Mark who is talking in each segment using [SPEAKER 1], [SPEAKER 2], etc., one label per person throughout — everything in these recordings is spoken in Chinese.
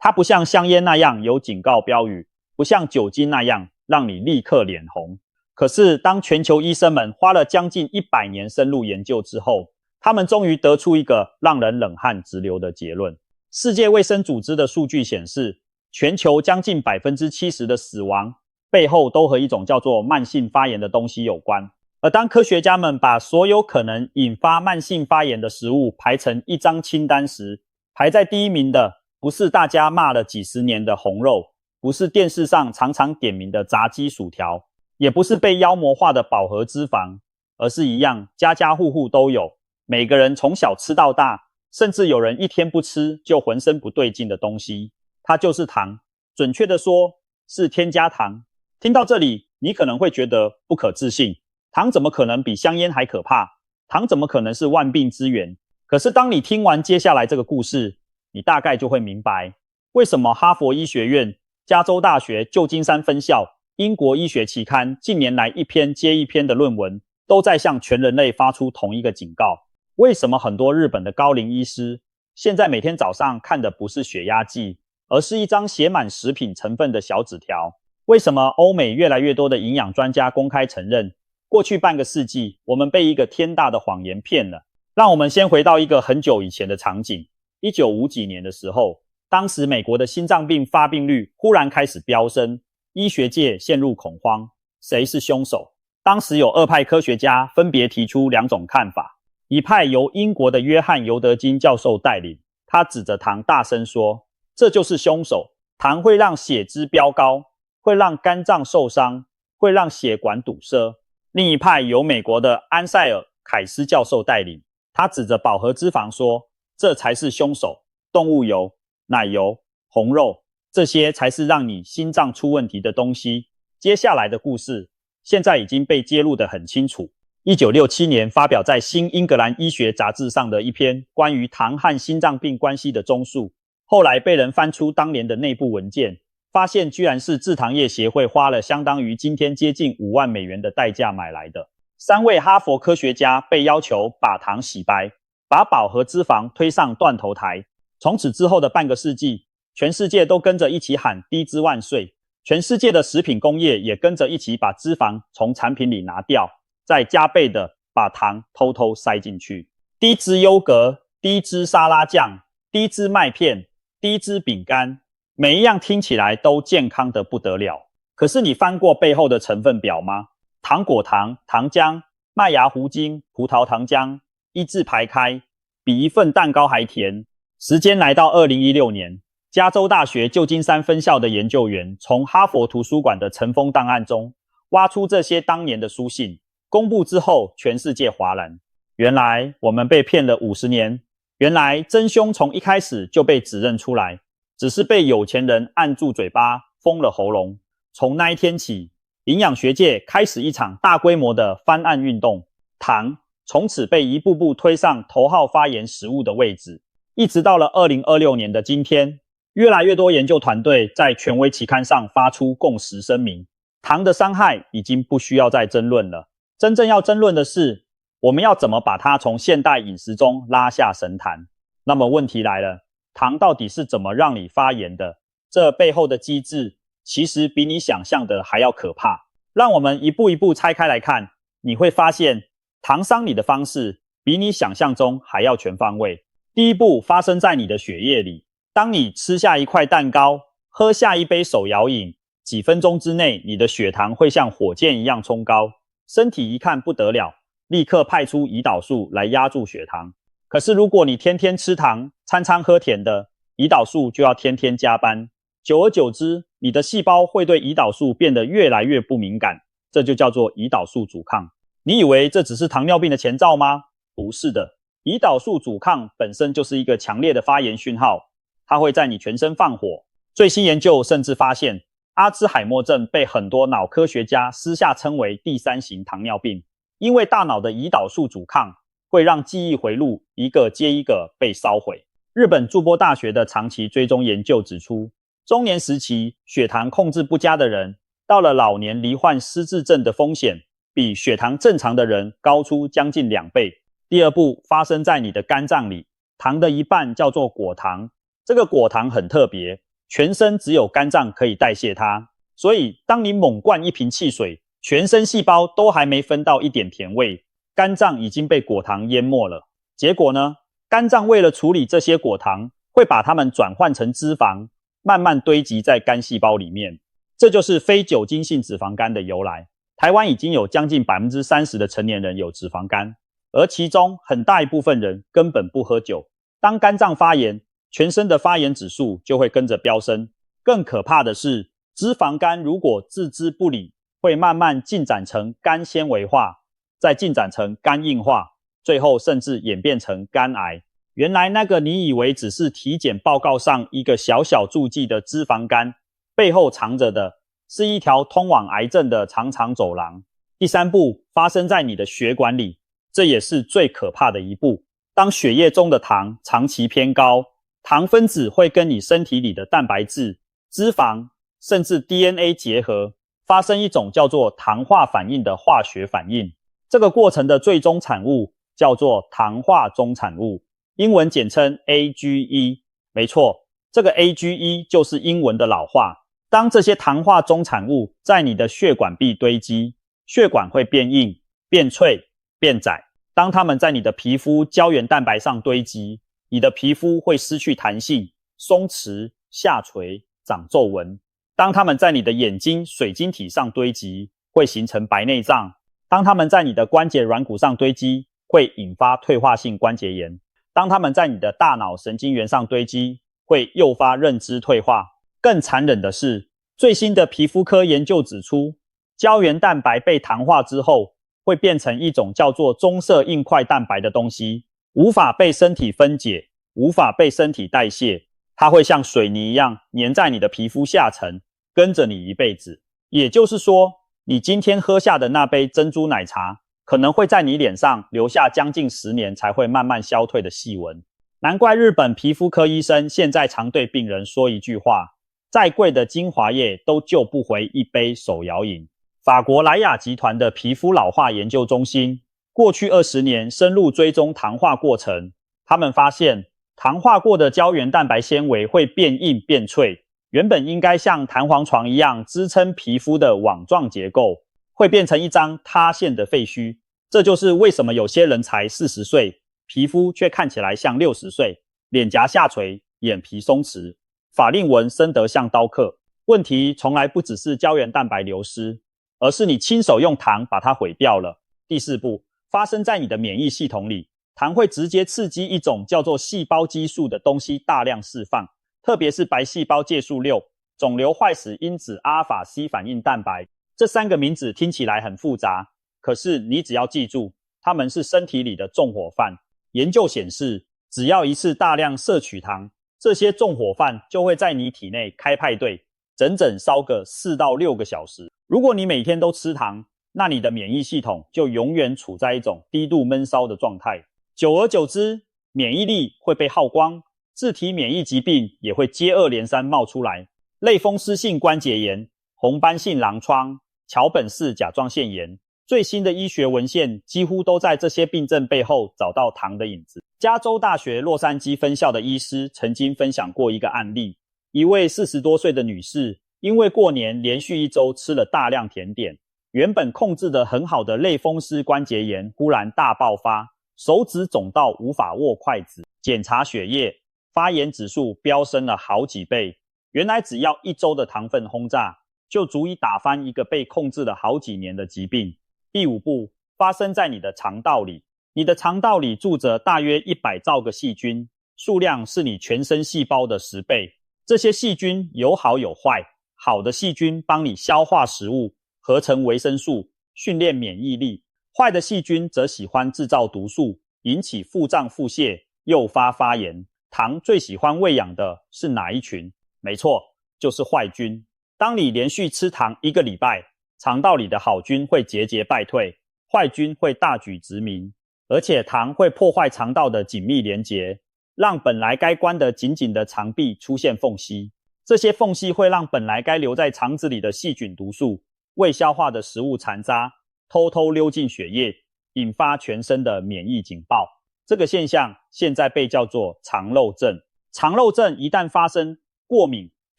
[SPEAKER 1] 它不像香烟那样有警告标语，不像酒精那样让你立刻脸红。可是当全球医生们花了将近100年深入研究之后，他们终于得出一个让人冷汗直流的结论。世界卫生组织的数据显示，全球将近 70% 的死亡背后都和一种叫做慢性发炎的东西有关。而当科学家们把所有可能引发慢性发炎的食物排成一张清单时，排在第一名的不是大家骂了几十年的红肉，不是电视上常常点名的炸鸡薯条，也不是被妖魔化的饱和脂肪，而是一样家家户户都有，每个人从小吃到大，甚至有人一天不吃就浑身不对劲的东西，它就是糖。准确的说，是添加糖。听到这里，你可能会觉得不可置信，糖怎么可能比香烟还可怕？糖怎么可能是万病之源？可是当你听完接下来这个故事，你大概就会明白，为什么哈佛医学院、加州大学旧金山分校、英国医学期刊近年来一篇接一篇的论文都在向全人类发出同一个警告。为什么很多日本的高龄医师现在每天早上看的不是血压计，而是一张写满食品成分的小纸条？为什么欧美越来越多的营养专家公开承认，过去半个世纪我们被一个天大的谎言骗了？让我们先回到一个很久以前的场景。1950几年的时候，当时美国的心脏病发病率忽然开始飙升，医学界陷入恐慌，谁是凶手？当时有2派科学家分别提出2种看法。一派由英国的约翰·尤德金教授带领，他指着糖大声说，这就是凶手，糖会让血脂飙高，会让肝脏受伤，会让血管堵塞。另一派由美国的安塞尔·凯斯教授带领，他指着饱和脂肪说，这才是凶手，动物油、奶油、红肉，这些才是让你心脏出问题的东西。接下来的故事现在已经被揭露得很清楚。1967年发表在《新英格兰医学杂志》上的一篇关于糖和心脏病关系的综述，后来被人翻出当年的内部文件，发现居然是制糖业协会花了相当于今天接近5万美元的代价买来的。3位哈佛科学家被要求把糖洗白，把饱和脂肪推上断头台。从此之后的半个世纪，全世界都跟着一起喊低脂万岁，全世界的食品工业也跟着一起把脂肪从产品里拿掉，再加倍的把糖偷偷塞进去。低脂优格、低脂沙拉酱、低脂麦片、低脂饼干，每一样听起来都健康得不得了。可是你翻过背后的成分表吗？糖果糖、糖浆、麦芽糊精、葡萄糖浆，一字排开，比一份蛋糕还甜。时间来到2016年，加州大学旧金山分校的研究员从哈佛图书馆的尘封档案中挖出这些当年的书信，公布之后全世界哗然。原来我们被骗了50年，原来真凶从一开始就被指认出来，只是被有钱人按住嘴巴封了喉咙。从那一天起，营养学界开始一场大规模的翻案运动，糖从此被一步步推上头号发炎食物的位置。一直到了2026年的今天，越来越多研究团队在权威期刊上发出共识声明，糖的伤害已经不需要再争论了。真正要争论的是，我们要怎么把它从现代饮食中拉下神坛。那么问题来了，糖到底是怎么让你发炎的？这背后的机制其实比你想象的还要可怕。让我们一步一步拆开来看，你会发现糖伤你的方式比你想象中还要全方位。第一步发生在你的血液里，当你吃下一块蛋糕，喝下一杯手摇饮，几分钟之内你的血糖会像火箭一样冲高，身体一看不得了，立刻派出胰岛素来压住血糖。可是如果你天天吃糖，餐餐喝甜的，胰岛素就要天天加班，久而久之，你的细胞会对胰岛素变得越来越不敏感，这就叫做胰岛素阻抗。你以为这只是糖尿病的前兆吗？不是的，胰岛素阻抗本身就是一个强烈的发炎讯号，它会在你全身放火。最新研究甚至发现，阿兹海默症被很多脑科学家私下称为第3型糖尿病，因为大脑的胰岛素阻抗会让记忆回路一个接一个被烧毁。日本筑波大学的长期追踪研究指出，中年时期血糖控制不佳的人，到了老年罹患失智症的风险比血糖正常的人高出将近2倍。第二步发生在你的肝脏里，糖的一半叫做果糖，这个果糖很特别，全身只有肝脏可以代谢它。所以当你猛灌一瓶汽水，全身细胞都还没分到一点甜味，肝脏已经被果糖淹没了。结果呢，肝脏为了处理这些果糖，会把它们转换成脂肪，慢慢堆积在肝细胞里面。这就是非酒精性脂肪肝的由来。台湾已经有将近 30% 的成年人有脂肪肝，而其中很大一部分人根本不喝酒。当肝脏发炎，全身的发炎指数就会跟着飙升。更可怕的是，脂肪肝如果置之不理，会慢慢进展成肝纤维化，再进展成肝硬化，最后甚至演变成肝癌。原来那个你以为只是体检报告上一个小小注记的脂肪肝，背后藏着的是一条通往癌症的长长走廊。第三步发生在你的血管里，这也是最可怕的一步。当血液中的糖长期偏高，糖分子会跟你身体里的蛋白质、脂肪甚至 DNA 结合，发生一种叫做糖化反应的化学反应。这个过程的最终产物叫做糖化终产物，英文简称 AGE。 没错，这个 AGE 就是英文的老化。当这些糖化终产物在你的血管壁堆积，血管会变硬、变脆、变窄。当它们在你的皮肤胶原蛋白上堆积，你的皮肤会失去弹性、松弛、下垂、长皱纹。当它们在你的眼睛水晶体上堆积，会形成白内障。当它们在你的关节软骨上堆积，会引发退化性关节炎。当它们在你的大脑神经元上堆积，会诱发认知退化。更残忍的是，最新的皮肤科研究指出，胶原蛋白被糖化之后，会变成一种叫做棕色硬块蛋白的东西，无法被身体分解，无法被身体代谢，它会像水泥一样粘在你的皮肤下层，跟着你一辈子。也就是说，你今天喝下的那杯珍珠奶茶，可能会在你脸上留下将近10年才会慢慢消退的细纹。难怪日本皮肤科医生现在常对病人说一句话：再贵的精华液都救不回一杯手摇饮。法国莱雅集团的皮肤老化研究中心过去20年深入追踪糖化过程，他们发现糖化过的胶原蛋白纤维会变硬变脆，原本应该像弹簧床一样支撑皮肤的网状结构，会变成一张塌陷的废墟。这就是为什么有些人才40岁，皮肤却看起来像60岁，脸颊下垂，眼皮松弛，法令纹深得像刀刻。问题从来不只是胶原蛋白流失，而是你亲手用糖把它毁掉了。第4步，发生在你的免疫系统里，糖会直接刺激一种叫做细胞激素的东西大量释放，特别是白细胞介素6、肿瘤坏死因子阿尔法 C 反应蛋白。这3个名字听起来很复杂，可是你只要记住，它们是身体里的纵火犯。研究显示，只要一次大量摄取糖，这些纵火犯就会在你体内开派对，整整烧个4到6个小时。如果你每天都吃糖，那你的免疫系统就永远处在一种低度闷烧的状态。久而久之，免疫力会被耗光，自体免疫疾病也会接二连三冒出来。类风湿性关节炎、红斑性狼疮、桥本氏甲状腺炎，最新的医学文献几乎都在这些病症背后找到糖的影子。加州大学洛杉矶分校的医师曾经分享过一个案例，一位40多岁的女士，因为过年连续1周吃了大量甜点，原本控制得很好的类风湿关节炎忽然大爆发，手指肿到无法握筷子，检查血液，发炎指数飙升了好几倍。原来只要1周的糖分轰炸，就足以打翻一个被控制了好几年的疾病。第5步，发生在你的肠道里。你的肠道里住着大约100兆个细菌，数量是你全身细胞的10倍。这些细菌有好有坏，好的细菌帮你消化食物，合成维生素，训练免疫力；坏的细菌则喜欢制造毒素，引起腹胀腹泻，诱发发炎。糖最喜欢喂养的是哪一群？没错，就是坏菌。当你连续吃糖1个礼拜，肠道里的好菌会节节败退，坏菌会大举殖民，而且糖会破坏肠道的紧密连结，让本来该关得紧紧的肠壁出现缝隙。这些缝隙会让本来该留在肠子里的细菌毒素、未消化的食物残渣偷偷溜进血液，引发全身的免疫警报。这个现象现在被叫做肠漏症。肠漏症一旦发生，过敏、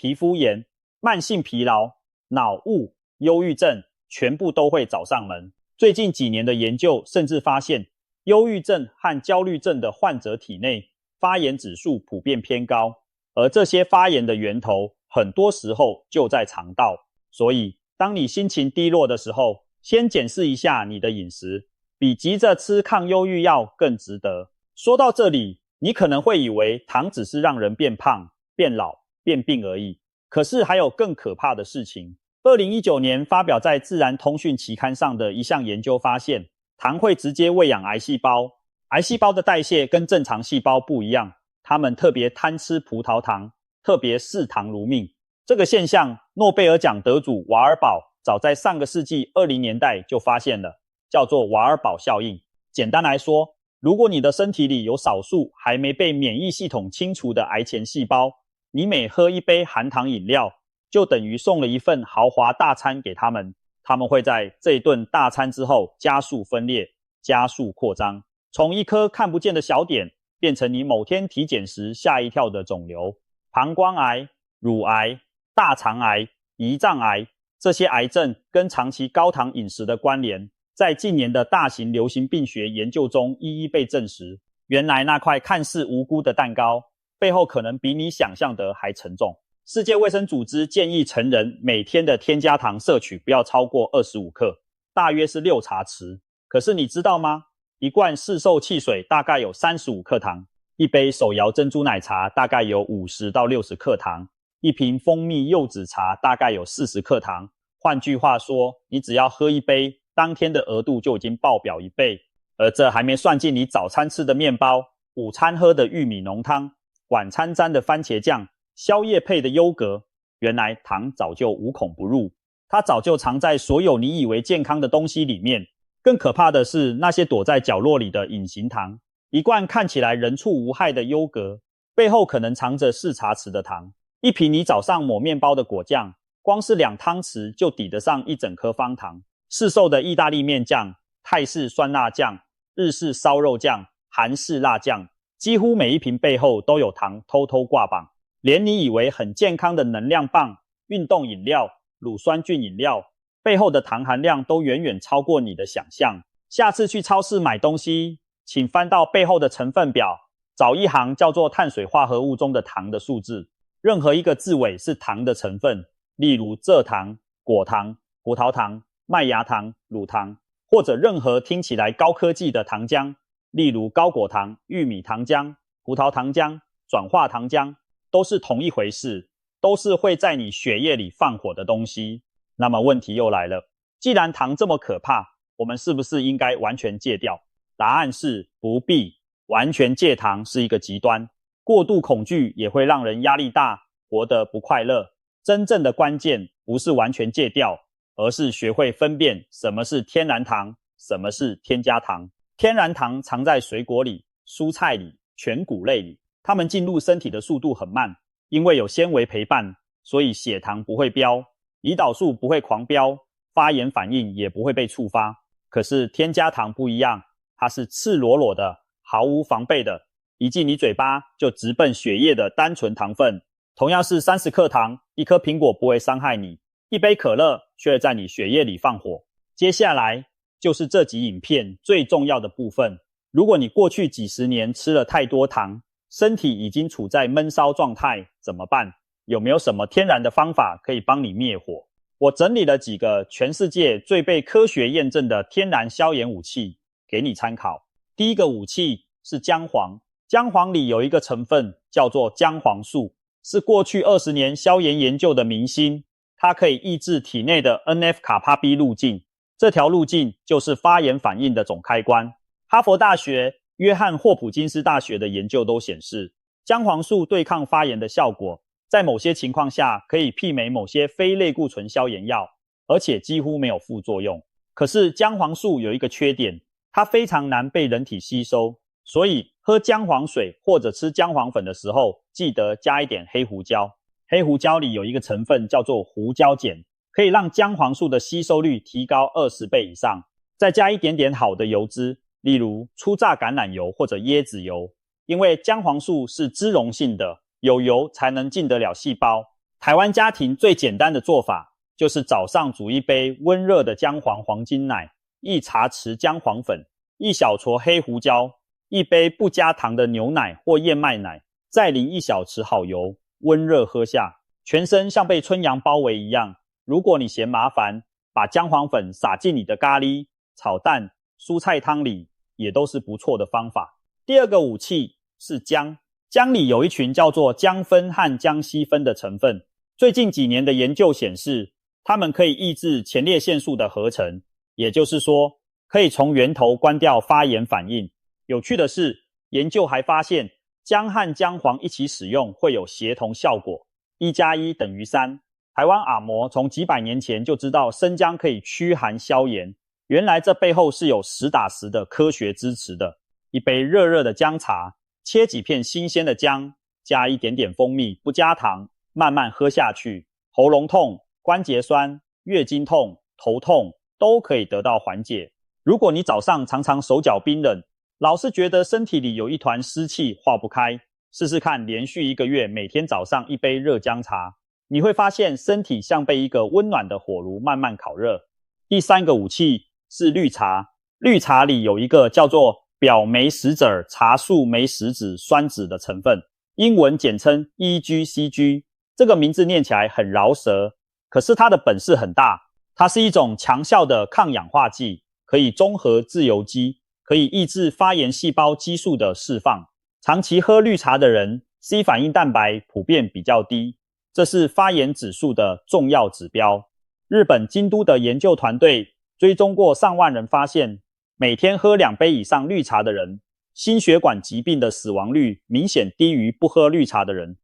[SPEAKER 1] 皮肤炎、慢性疲劳、脑雾、忧郁症，全部都会找上门。最近几年的研究甚至发现，忧郁症和焦虑症的患者体内发炎指数普遍偏高，而这些发炎的源头很多时候就在肠道。所以当你心情低落的时候，先检视一下你的饮食，比急着吃抗忧郁药更值得。说到这里，你可能会以为糖只是让人变胖、变老、变病而已，可是还有更可怕的事情。2019年发表在《自然通讯》期刊上的一项研究发现，糖会直接喂养癌细胞。癌细胞的代谢跟正常细胞不一样，它们特别贪吃葡萄糖，特别视糖如命。这个现象，诺贝尔奖得主瓦尔堡早在上个世纪20年代就发现了，叫做瓦尔堡效应。简单来说，如果你的身体里有少数还没被免疫系统清除的癌前细胞，你每喝一杯含糖饮料，就等于送了一份豪华大餐给他们。他们会在这一顿大餐之后加速分裂，加速扩张，从一颗看不见的小点变成你某天体检时吓一跳的肿瘤。膀胱癌、乳癌、大肠癌、胰脏癌，这些癌症跟长期高糖饮食的关联，在近年的大型流行病学研究中一一被证实。原来那块看似无辜的蛋糕，背后可能比你想象的还沉重。世界卫生组织建议成人每天的添加糖摄取不要超过25克，大约是6茶匙。可是你知道吗？一罐市售汽水大概有35克糖，一杯手摇珍珠奶茶大概有50到60克糖，一瓶蜂蜜柚子茶大概有40克糖。换句话说，你只要喝一杯，当天的额度就已经爆表1倍。而这还没算进你早餐吃的面包、午餐喝的玉米浓汤、晚餐沾的番茄酱、宵夜配的优格。原来糖早就无孔不入，它早就藏在所有你以为健康的东西里面。更可怕的是那些躲在角落里的隐形糖，一罐看起来人畜无害的优格，背后可能藏着4茶匙的糖。一瓶你早上抹面包的果酱，光是2汤匙就抵得上一整颗方糖。市售的意大利面酱、泰式酸辣酱、日式烧肉酱、韩式辣酱，几乎每一瓶背后都有糖偷偷挂榜。连你以为很健康的能量棒、运动饮料、乳酸菌饮料，背后的糖含量都远远超过你的想象。下次去超市买东西，请翻到背后的成分表，找一行叫做碳水化合物中的糖的数字，任何一个字尾是糖的成分，例如蔗糖、果糖、葡萄糖、麦芽糖、乳糖，或者任何听起来高科技的糖浆，例如高果糖、玉米糖浆、葡萄糖浆、转化糖浆，都是同一回事，都是会在你血液里放火的东西。那么问题又来了，既然糖这么可怕，我们是不是应该完全戒掉？答案是不必。完全戒糖是一个极端，过度恐惧也会让人压力大，活得不快乐。真正的关键不是完全戒掉，而是学会分辨什么是天然糖，什么是添加糖。天然糖藏在水果里、蔬菜里、全谷类里，它们进入身体的速度很慢，因为有纤维陪伴，所以血糖不会飙，胰岛素不会狂飙，发炎反应也不会被触发。可是添加糖不一样，它是赤裸裸的，毫无防备的，一进你嘴巴就直奔血液的单纯糖分。同样是30克糖，一颗苹果不会伤害你，一杯可乐却在你血液里放火。接下来就是这集影片最重要的部分。如果你过去几十年吃了太多糖，身体已经处在闷烧状态，怎么办？有没有什么天然的方法可以帮你灭火？我整理了几个全世界最被科学验证的天然消炎武器给你参考。第一个武器是姜黄，姜黄里有一个成分叫做姜黄素，是过去20年消炎研究的明星，它可以抑制体内的 NF-κB 路径，这条路径就是发炎反应的总开关。哈佛大学、约翰霍普金斯大学的研究都显示，姜黄素对抗发炎的效果，在某些情况下可以媲美某些非类固醇消炎药，而且几乎没有副作用。可是姜黄素有一个缺点，它非常难被人体吸收，所以喝姜黄水或者吃姜黄粉的时候，记得加一点黑胡椒。黑胡椒里有一个成分叫做胡椒碱，可以让姜黄素的吸收率提高20倍以上。再加一点点好的油脂，例如初榨橄榄油或者椰子油，因为姜黄素是脂溶性的，有油才能进得了细胞，台湾家庭最简单的做法就是早上煮一杯温热的姜黄黄金奶，1茶匙姜黄粉，1小撮黑胡椒，1杯不加糖的牛奶或燕麦奶，再淋1小匙好油，温热喝下，全身像被春阳包围一样。如果你嫌麻烦，把姜黄粉撒进你的咖喱、炒蛋、蔬菜汤里，也都是不错的方法。第二个武器是姜，姜里有一群叫做姜酚和姜烯酚的成分，最近几年的研究显示，它们可以抑制前列腺素的合成，也就是说，可以从源头关掉发炎反应。有趣的是，研究还发现，姜和姜黄一起使用会有协同效果，1+1等于3。台湾阿嬷从几百年前就知道生姜可以驱寒消炎，原来这背后是有实打实的科学支持的。一杯热热的姜茶，切几片新鲜的姜，加一点点蜂蜜，不加糖，慢慢喝下去，喉咙痛、关节酸、月经痛、头痛都可以得到缓解。如果你早上常常手脚冰冷，老是觉得身体里有一团湿气化不开，试试看连续1个月每天早上一杯热姜茶，你会发现身体像被一个温暖的火炉慢慢烤热。第三个武器是绿茶，绿茶里有一个叫做表酶实酯茶树酶实酯酸酯的成分，英文简称 EGCG， 这个名字念起来很饶舌，可是它的本事很大，它是一种强效的抗氧化剂，可以中和自由基，可以抑制发炎细胞激素的释放。长期喝绿茶的人 C 反应蛋白普遍比较低，这是发炎指数的重要指标。日本京都的研究团队追踪过上万人，发现每天喝2杯以上绿茶的人，心血管疾病的死亡率明显低于不喝绿茶的人。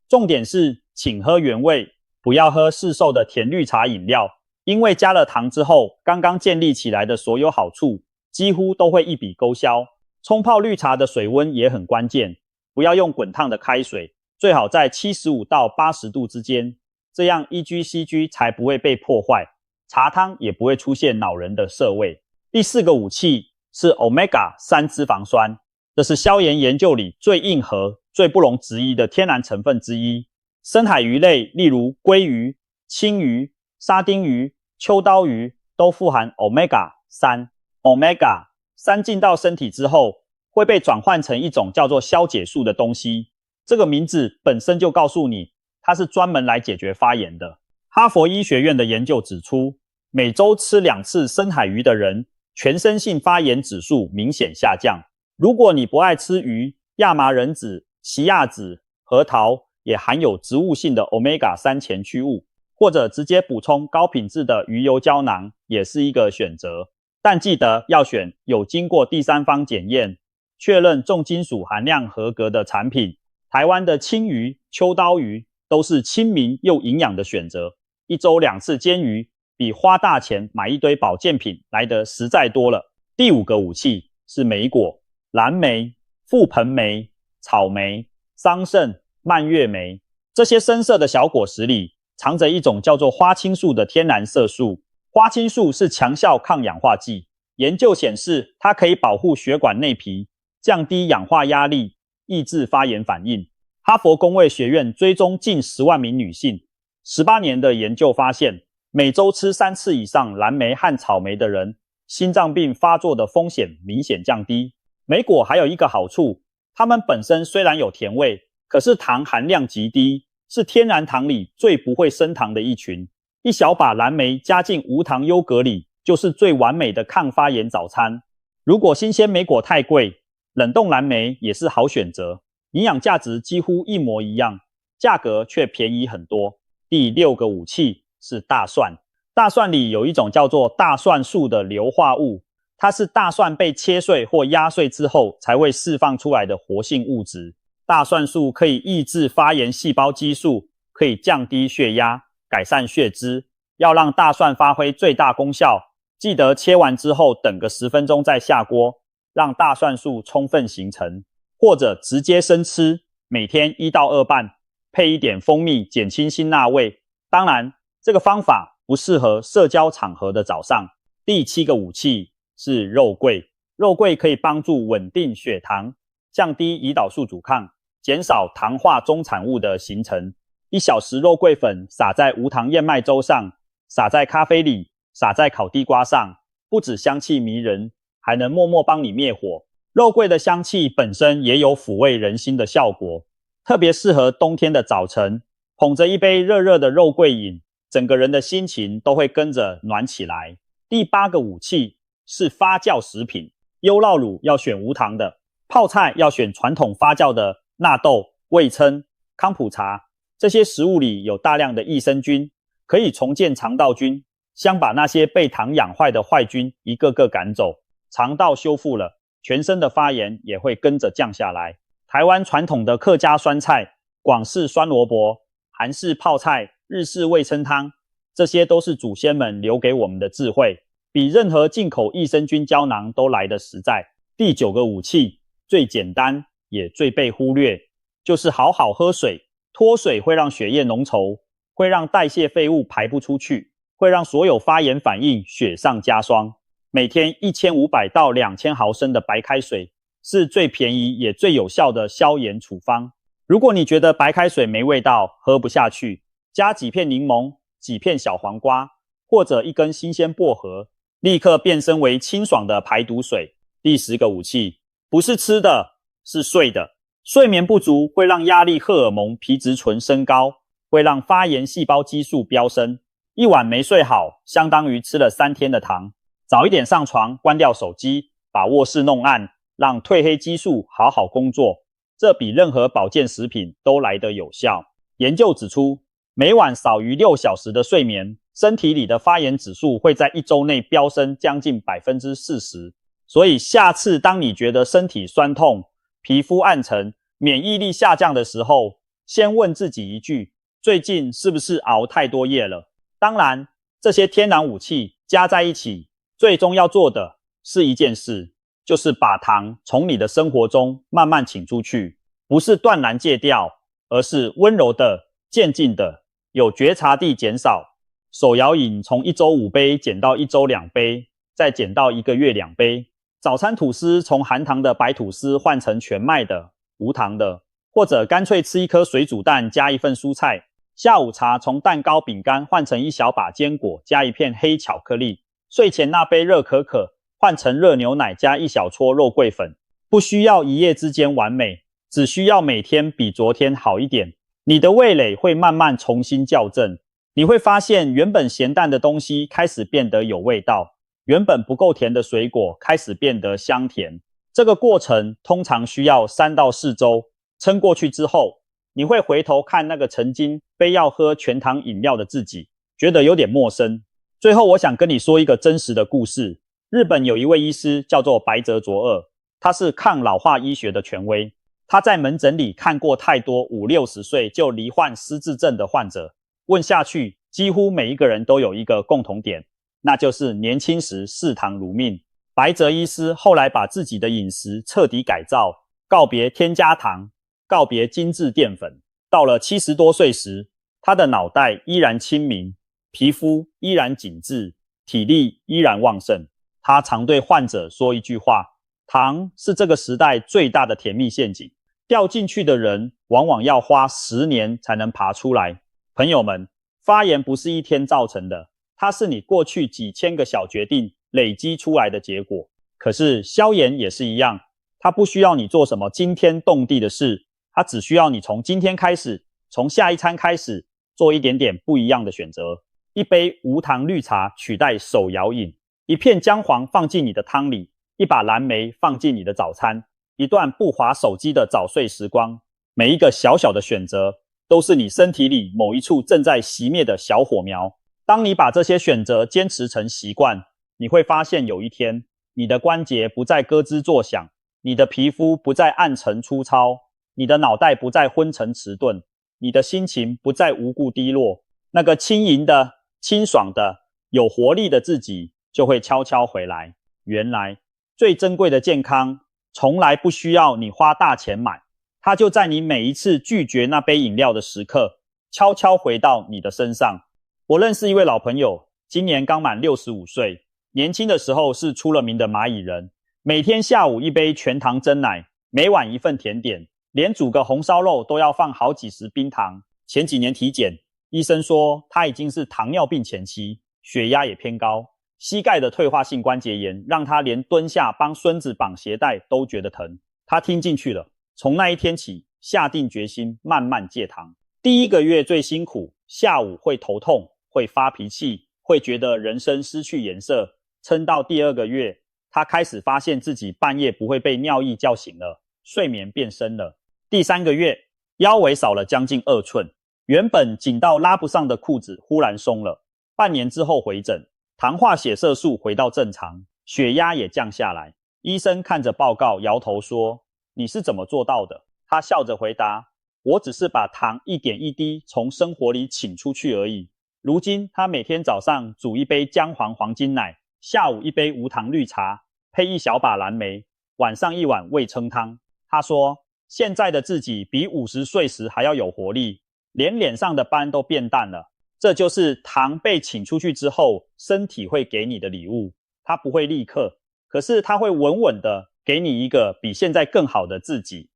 [SPEAKER 1] 重点是请喝原味，不要喝市售的甜绿茶饮料，因为加了糖之后，刚刚建立起来的所有好处几乎都会一笔勾销。冲泡绿茶的水温也很关键，不要用滚烫的开水，最好在75到80度之间，这样 EGCG 才不会被破坏，茶汤也不会出现恼人的涩味。第四个武器是 Omega-3 脂肪酸，这是消炎研究里最硬核、最不容置疑的天然成分之一。深海鱼类，例如鲑鱼、青鱼、沙丁鱼、秋刀鱼，都富含 Omega-3。Omega-3 进到身体之后，会被转换成一种叫做消解素的东西。这个名字本身就告诉你，它是专门来解决发炎的。哈佛医学院的研究指出，每周吃2次深海鱼的人，全身性发炎指数明显下降。如果你不爱吃鱼，亚麻仁籽、奇亚籽、核桃也含有植物性的 Omega-3 前驱物，或者直接补充高品质的鱼油胶囊也是一个选择。但记得要选有经过第三方检验，确认重金属含量合格的产品。台湾的青鱼、秋刀鱼都是亲民又营养的选择。1周2次煎鱼，比花大钱买一堆保健品来得实在多了。第5个武器是莓果，蓝莓、覆盆莓、草莓、桑葚、蔓越莓，这些深色的小果实里藏着一种叫做花青素的天然色素。花青素是强效抗氧化剂，研究显示它可以保护血管内皮，降低氧化压力，抑制发炎反应。哈佛公卫学院追踪近10万名女性，18年的研究发现，每周吃3次以上蓝莓和草莓的人，心脏病发作的风险明显降低。莓果还有一个好处，它们本身虽然有甜味，可是糖含量极低，是天然糖里最不会升糖的一群。一小把蓝莓加进无糖优格里，就是最完美的抗发炎早餐。如果新鲜莓果太贵，冷冻蓝莓也是好选择，营养价值几乎一模一样，价格却便宜很多。第6个武器是大蒜。大蒜里有一种叫做大蒜素的硫化物，它是大蒜被切碎或压碎之后才会释放出来的活性物质。大蒜素可以抑制发炎细胞激素，可以降低血压，改善血脂。要让大蒜发挥最大功效，记得切完之后等个10分钟再下锅，让大蒜素充分形成，或者直接生吃，每天1到2瓣，配一点蜂蜜减轻辛辣味。当然，这个方法不适合社交场合的早上。第7个武器是肉桂。肉桂可以帮助稳定血糖，降低胰岛素阻抗，减少糖化终产物的形成。1小时肉桂粉撒在无糖燕麦粥上，撒在咖啡里，撒在烤地瓜上，不止香气迷人，还能默默帮你灭火。肉桂的香气本身也有抚慰人心的效果，特别适合冬天的早晨，捧着一杯热热的肉桂饮，整个人的心情都会跟着暖起来。第8个武器是发酵食品，优酪乳要选无糖的，泡菜要选传统发酵的纳豆、味噌、康普茶，这些食物里有大量的益生菌，可以重建肠道菌，想把那些被糖养坏的坏菌一个个赶走，肠道修复了，全身的发炎也会跟着降下来。台湾传统的客家酸菜、广式酸萝卜、韩式泡菜、日式味噌汤，这些都是祖先们留给我们的智慧，比任何进口益生菌胶囊都来得实在。第9个武器，最简单也最被忽略，就是好好喝水。脱水会让血液浓稠，会让代谢废物排不出去，会让所有发炎反应雪上加霜。每天1500到2000毫升的白开水是最便宜也最有效的消炎处方。如果你觉得白开水没味道，喝不下去，加几片柠檬、几片小黄瓜，或者一根新鲜薄荷，立刻变身为清爽的排毒水。第10个武器，不是吃的，是睡的。睡眠不足会让压力荷尔蒙皮质醇升高，会让发炎细胞激素飙升。一晚没睡好，相当于吃了3天的糖。早一点上床，关掉手机，把卧室弄暗，让褪黑激素好好工作，这比任何保健食品都来得有效。研究指出，每晚少于6小时的睡眠，身体里的发炎指数会在1周内飙升将近 40%。所以下次当你觉得身体酸痛、皮肤暗沉、免疫力下降的时候，先问自己一句：最近是不是熬太多夜了？当然，这些天然武器加在一起，最终要做的是一件事，就是把糖从你的生活中慢慢请出去，不是断然戒掉，而是温柔的、渐进的、有觉察地减少。手摇饮从1周5杯减到1周2杯，再减到1个月2杯。早餐吐司从含糖的白吐司换成全麦的、无糖的，或者干脆吃1颗水煮蛋加1份蔬菜。下午茶从蛋糕饼干换成1小把坚果加1片黑巧克力。睡前那杯热可可换成热牛奶加1小撮肉桂粉。不需要一夜之间完美，只需要每天比昨天好一点，你的味蕾会慢慢重新校正。你会发现原本咸淡的东西开始变得有味道，原本不够甜的水果开始变得香甜。这个过程通常需要3到4周，撑过去之后，你会回头看那个曾经非要喝全糖饮料的自己，觉得有点陌生。最后我想跟你说一个真实的故事。日本有一位医师叫做白泽卓二，他是抗老化医学的权威。他在门诊里看过太多50、60岁就罹患失智症的患者，问下去几乎每一个人都有一个共同点，那就是年轻时视糖如命。白泽医师后来把自己的饮食彻底改造，告别添加糖，告别精致淀粉。到了70多岁时，他的脑袋依然清明，皮肤依然紧致，体力依然旺盛。他常对患者说一句话：糖是这个时代最大的甜蜜陷阱，掉进去的人往往要花10年才能爬出来。朋友们，发炎不是一天造成的，它是你过去几千个小决定累积出来的结果。可是消炎也是一样，它不需要你做什么惊天动地的事，它只需要你从今天开始，从下一餐开始，做一点点不一样的选择。一杯无糖绿茶取代手摇饮，一片姜黄放进你的汤里，一把蓝莓放进你的早餐，一段不滑手机的早睡时光。每一个小小的选择，都是你身体里某一处正在熄灭的小火苗。当你把这些选择坚持成习惯，你会发现有一天，你的关节不再咯吱作响，你的皮肤不再暗沉粗糙，你的脑袋不再昏沉迟钝，你的心情不再无故低落，那个轻盈的、清爽的、有活力的自己就会悄悄回来。原来最珍贵的健康从来不需要你花大钱买，它就在你每一次拒绝那杯饮料的时刻，悄悄回到你的身上。我认识一位老朋友，今年刚满65岁，年轻的时候是出了名的蚂蚁人，每天下午1杯全糖珍奶，每晚1份甜点，连煮个红烧肉都要放好几十冰糖。前几年体检，医生说他已经是糖尿病前期，血压也偏高，膝盖的退化性关节炎让他连蹲下帮孙子绑鞋带都觉得疼。他听进去了，从那一天起下定决心慢慢戒糖。第1个月最辛苦，下午会头痛，会发脾气，会觉得人生失去颜色。撑到第2个月，他开始发现自己半夜不会被尿意叫醒了，睡眠变深了。第3个月，腰围少了将近2寸，原本紧到拉不上的裤子忽然松了。半年之后回诊，糖化血色素回到正常，血压也降下来。医生看着报告摇头说：你是怎么做到的？他笑着回答：我只是把糖一点一滴从生活里请出去而已。如今他每天早上煮一杯姜黄黄金奶，下午一杯无糖绿茶，配1小把蓝莓，晚上1碗味噌汤。他说，现在的自己比50岁时还要有活力，连脸上的斑都变淡了。这就是糖被请出去之后，身体会给你的礼物。它不会立刻，可是它会稳稳的给你一个比现在更好的自己。